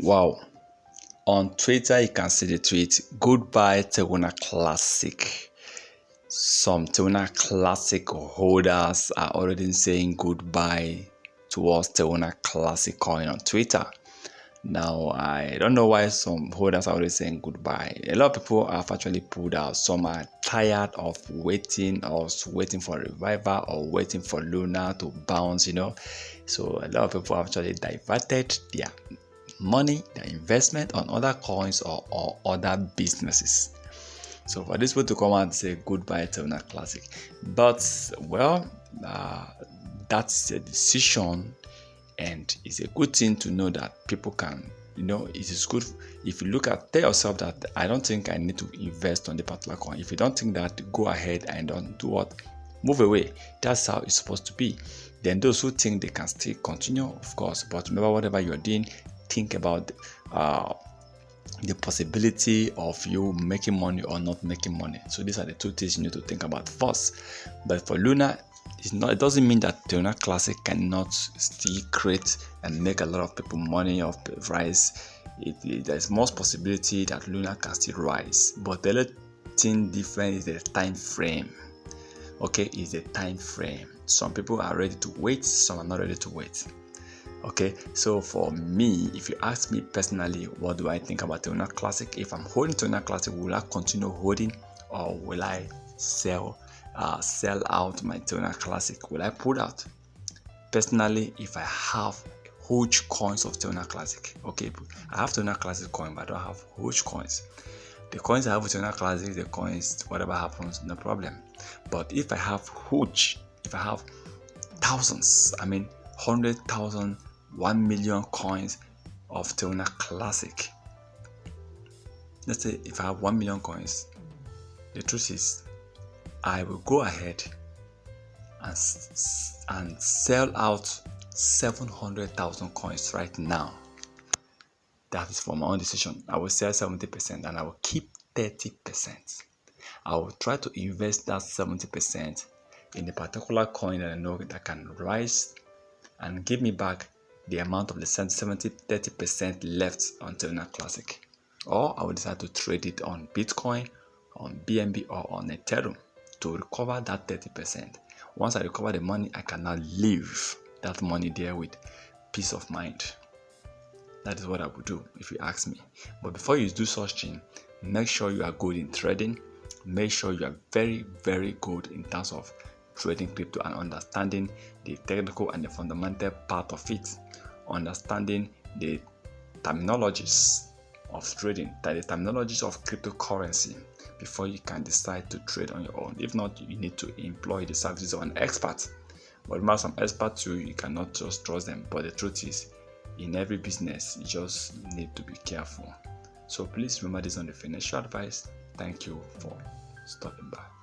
Wow. On Twitter, you can see the tweet, "Goodbye Terra Classic." Some Terra Classic holders are already saying goodbye towards Terra Classic coin on Twitter. Now, I don't know why some holders are already saying goodbye. A lot of people have actually pulled out. Some are tired of waiting for revival or waiting for Luna to bounce, So a lot of people have actually diverted their money, their investment on other coins or other businesses. So for this people to come out and say goodbye to Terra Classic. But, well, that's a decision. And it's a good thing to know that people can, it is good if you tell yourself that I don't think I need to invest on the particular coin. If you don't think that, go ahead and don't do what? Move away. That's how it's supposed to be. Then those who think they can still continue, of course. But remember, whatever you're doing, think about the possibility of you making money or not making money. So these are the two things you need to think about first. But for Luna, it doesn't mean that Terra Classic cannot still create and make a lot of people money off the rise. There's most possibility that Luna can still rise, but the other thing different is the time frame. Okay, is the time frame. Some people are ready to wait, some are not ready to wait. Okay, so for me, if you ask me personally, what do I think about Terra Classic? If I'm holding Terra Classic, will I continue holding, or will I sell out my Terra Classic? Will I pull out? Personally, if I have huge coins of Terra Classic, okay, I have Terra Classic coin, but I don't have huge coins. The coins I have with Terra Classic, the coins, whatever happens, no problem. But if I have thousands, 100,000, 1 million coins of Terra Classic, let's say if I have 1 million coins, the truth is I will go ahead and sell out 700,000 coins right now. That is for my own decision. I will sell 70% and I will keep 30%. I will try to invest that 70% in a particular coin that I know that can rise and give me back the amount of the 30% left on Terra Classic. Or I will decide to trade it on Bitcoin, on BNB, or on Ethereum to recover that 30%. Once I recover the money, I can now leave that money there with peace of mind. That is what I would do if you ask me. But before you do such thing, make sure you are good in trading. Make sure you are very, very good in terms of trading crypto and understanding the technical and the fundamental part of it. Understanding the terminologies of trading, the terminologies of cryptocurrency, before you can decide to trade on your own. If not, you need to employ the services of an expert. But remember, some experts too, you cannot just trust them. But the truth is, in every business, you just need to be careful. So please remember this on the financial advice. Thank you for stopping by.